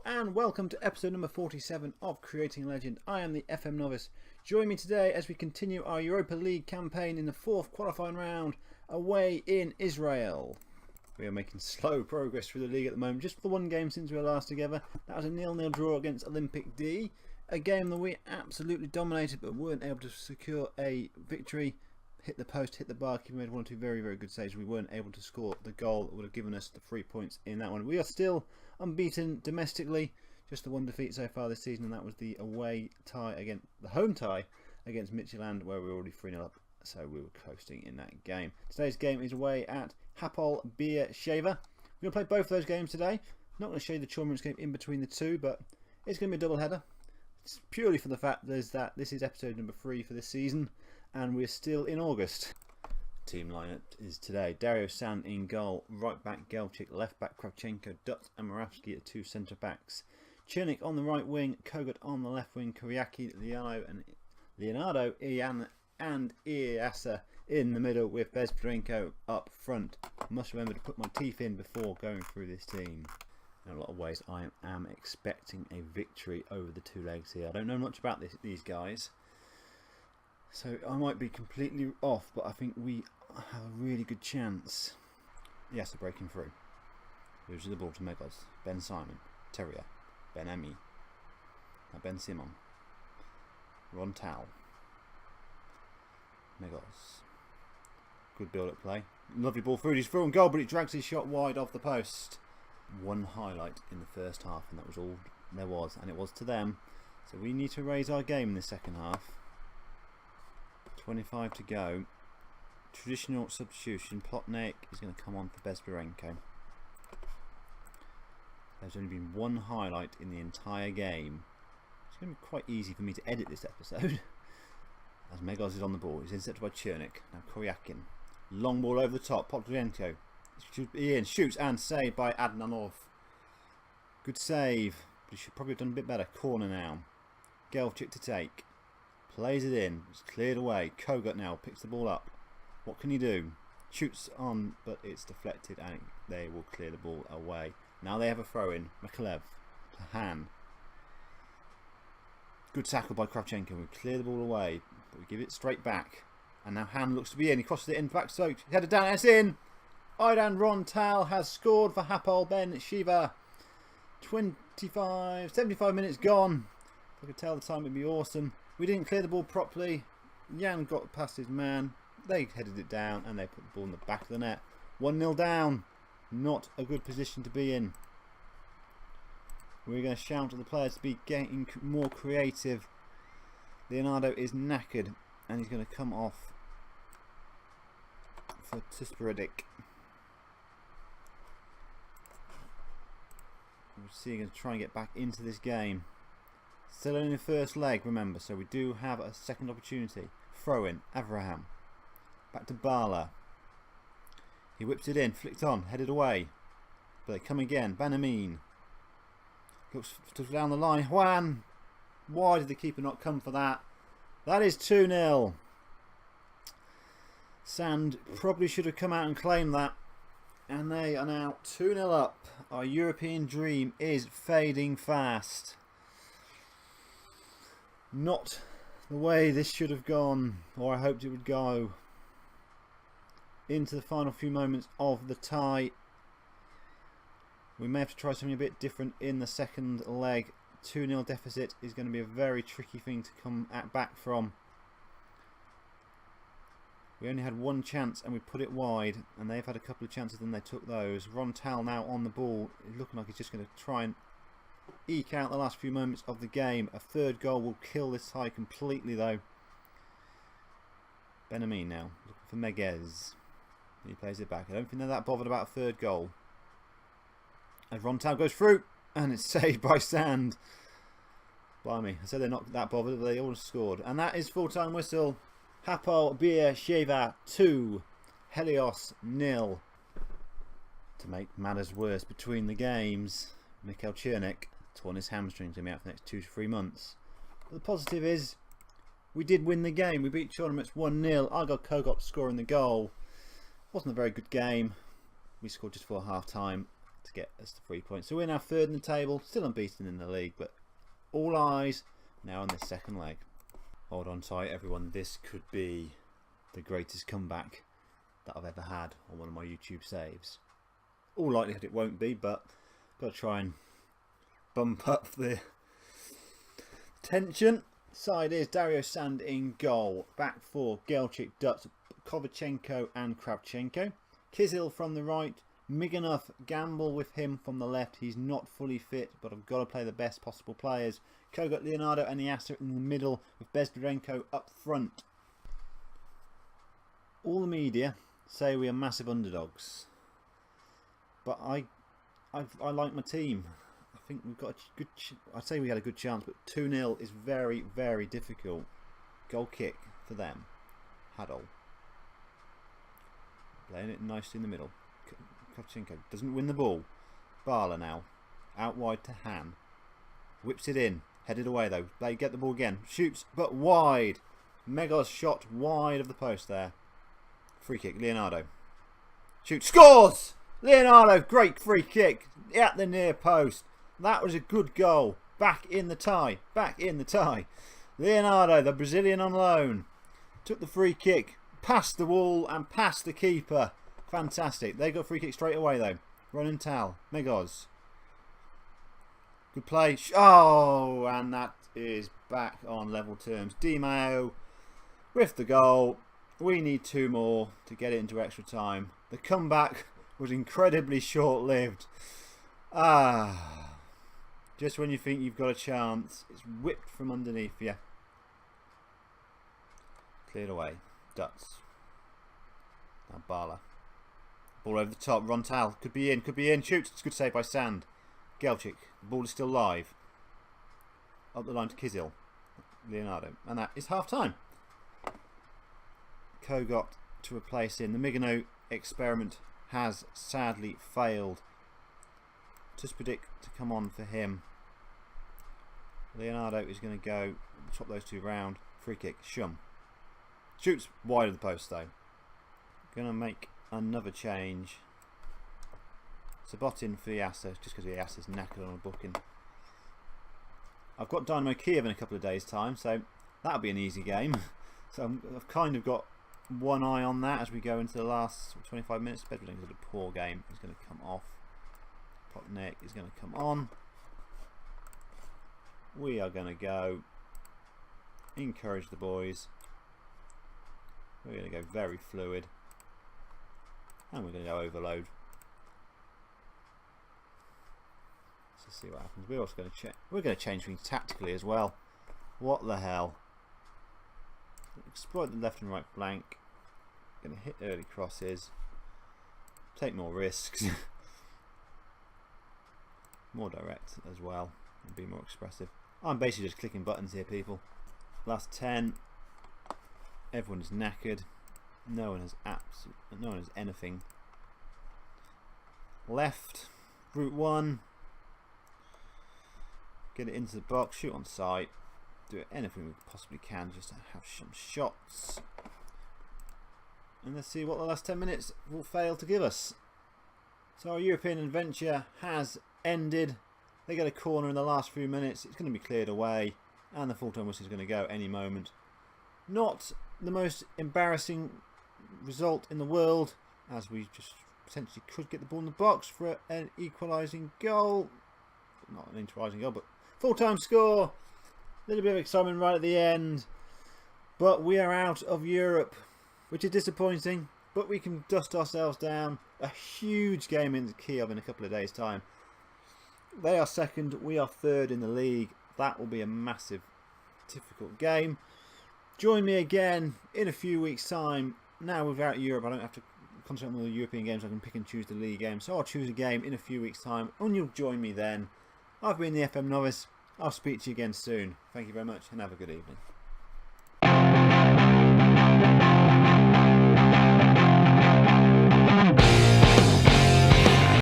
and welcome to episode number 47 of Creating Legend. I am the FM Novice. Join me today as we continue our Europa League campaign in the fourth qualifying round away in Israel. We are making slow progress through the league at the moment, just for the one game since we were last together. That was a 0-0 draw against Olympic D, a game that we absolutely dominated but weren't able to secure a victory. Hit the post, hit the bar, keep made one or two very good saves. We weren't able to score the goal that would have given us the 3 points in that one. We are still unbeaten domestically, just the one defeat so far this season, and that was the away tie against the home tie against Midtjylland, where we were already 3-0 up, so we were coasting in that game. Today's game is away at Hapoel Beersheva. We're going to play both of those games today. Not going to show you the tournaments game in between the two, but it's going to be a double header. It's purely for the fact that this is episode number 3 for this season, and we're still in August. Team lineup is today: Dario San in goal, right back Gelchik, left back Kravchenko, Dutt and Moravsky are two centre backs. Chernik on the right wing, Kogut on the left wing, Kuriaki, Leonardo, Ian and Iasa in the middle with Bezbrenko up front. Must remember to put my teeth in before going through this team. In a lot of ways I am expecting a victory over the two legs here. I don't know much about these guys, so I might be completely off, but I think we have a really good chance. Yes, they're breaking through. Loses the ball to Megos. Ben Simon. Terrier. Ben Emi. Now Ben Simon. Ron Tal. Megos. Good build-up play. Lovely ball through. He's through on goal, but it drags his shot wide off the post. One highlight in the first half, and that was all there was, and it was to them. So we need to raise our game in the second half. 25 to go. Traditional substitution. Plotnik is going to come on for Bezbrenko. There's only been one highlight in the entire game. It's going to be quite easy for me to edit this episode. As Megos is on the ball. He's intercepted by Chernik. Now Koryakin. Long ball over the top. Potvienko. Ian shoots and saved by Adnanov. Good save. But he should probably have done a bit better. Corner now. Gelchik to take. Plays it in. It's cleared away. Kogut now picks the ball up. What can he do? Shoots on, but it's deflected and they will clear the ball away. Now they have a throw in. Mikalev to Han. Good tackle by Kravchenko. We clear the ball away, but we give it straight back. And now Han looks to be in. He crosses it in. Back so headed down. It's in. Aidan Rontal has scored for Hapoel Beersheva. 75 minutes gone. If I could tell the time, it'd be awesome. We didn't clear the ball properly. Jan got past his man. They headed it down and they put the ball in the back of the net. 1-0 down. Not a good position to be in. We're going to shout at the players to be getting more creative. Leonardo is knackered and he's going to come off for Tisperidic. We're seeing going to try and get back into this game. Still only the first leg, remember, so we do have a second opportunity. Throw in, Avraham. Back to Bala. He whips it in, flicked on, headed away. But they come again. Banamin. Looks down the line. Juan. Why did the keeper not come for that? That is 2-0. Sand probably should have come out and claimed that. And they are now 2-0 up. Our European dream is fading fast. Not the way this should have gone, or I hoped it would go. Into the final few moments of the tie. We may have to try something a bit different in the second leg. 2-0 deficit is going to be a very tricky thing to come back from. We only had one chance and we put it wide, and they've had a couple of chances and they took those. Rontal now on the ball. It's looking like he's just going to try and eke out the last few moments of the game. A third goal will kill this tie completely though. Benamin now looking for Meguez. He plays it back. I don't think they're that bothered about a third goal. As Rontal goes through and it's saved by Sand. Blimey, I said they're not that bothered, but they all scored. And that is full-time whistle. Hapoel Beersheva 2, Gelios 0. To make matters worse between the games, Mikhail Chernik torn his hamstring, to be out for the next 2 to 3 months. But the positive is we did win the game. We beat Tournaments 1-0. I got Kogot scoring the goal. Wasn't a very good game. We scored just before half time to get us the 3 points. So we're now third in the table, still unbeaten in the league, but all eyes now on this second leg. Hold on tight, everyone. This could be the greatest comeback that I've ever had on one of my YouTube saves. All likelihood it won't be, but got to try and bump up the tension. Side is Dario Sand in goal. Back four, Gelchik, Dutz, Kovachenko and Kravchenko. Kizil from the right. Miganov, gamble with him from the left. He's not fully fit, but I've got to play the best possible players. Kogut, Leonardo and Niasa in the middle with Bezdarenko up front. All the media say we are massive underdogs, but I like my team. I think we've got a good. I'd say we had a good chance, but 2-0 is very, very difficult. Goal kick for them. Hadol playing it nicely in the middle. Kravchenko doesn't win the ball. Bala now out wide to Han. Whips it in. Headed away though. They get the ball again. Shoots, but wide. Megos shot wide of the post there. Free kick. Leonardo shoots. Scores! Leonardo, great free kick at the near post. That was a good goal. Back in the tie. Back in the tie. Leonardo, the Brazilian on loan, took the free kick, past the wall and past the keeper. Fantastic. They got free kick straight away though. Ronan Tal. Megos. Good play. Oh, and that is back on level terms. Di Maio with the goal. We need 2 more to get it into extra time. The comeback was incredibly short-lived. Just when you think you've got a chance, it's whipped from underneath you. Cleared away. Dutz. Now Bala. Ball over the top. Rontal. Could be in. Could be in. Shoots. It's a good save by Sand. Gelchik. The ball is still live. Up the line to Kizil. Leonardo. And that is half time. Kogut to replace in. The Migano experiment has sadly failed. Just predict to come on for him. Leonardo is going to go chop those 2 round. Free kick. Shum. Shoots wide of the post though. Going to make another change. Sabotin for Iasa, just because Iasa's knackered on a booking. I've got Dynamo Kiev in a couple of days' time, so that'll be an easy game. So I've kind of got one eye on that as we go into the last 25 minutes. Bedwarding is a poor game. He's going to come off. Potnik is going to come on. We are going to go encourage the boys. We're going to go very fluid. And we're going to go overload. Let's see what happens. We're also going to check. We're going to change things tactically as well. What the hell? Exploit the left and right flank. Going to hit early crosses. Take more risks. More direct as well. And be more expressive. I'm basically just clicking buttons here, people. Last 10. Everyone is knackered. No one has anything left. Route 1. Get it into the box. Shoot on sight. Do anything we possibly can just to have some shots. And let's see what the last 10 minutes will fail to give us. So our European adventure has ended. They get a corner in the last few minutes. It's going to be cleared away. And the full-time whistle is going to go any moment. Not the most embarrassing result in the world, as we just potentially could get the ball in the box for an equalising goal. Not an equalising goal, but full-time score. A little bit of excitement right at the end. But we are out of Europe, which is disappointing. But we can dust ourselves down. A huge game in Kiev in a couple of days' time. They are second, we are third in the league. That will be a massive, difficult game. Join me again in a few weeks' time. Now without Europe, I don't have to concentrate on all the European games. I can pick and choose the league games. So I'll choose a game in a few weeks' time, and you'll join me then. I've been the FM Novice. I'll speak to you again soon. Thank you very much, and have a good evening.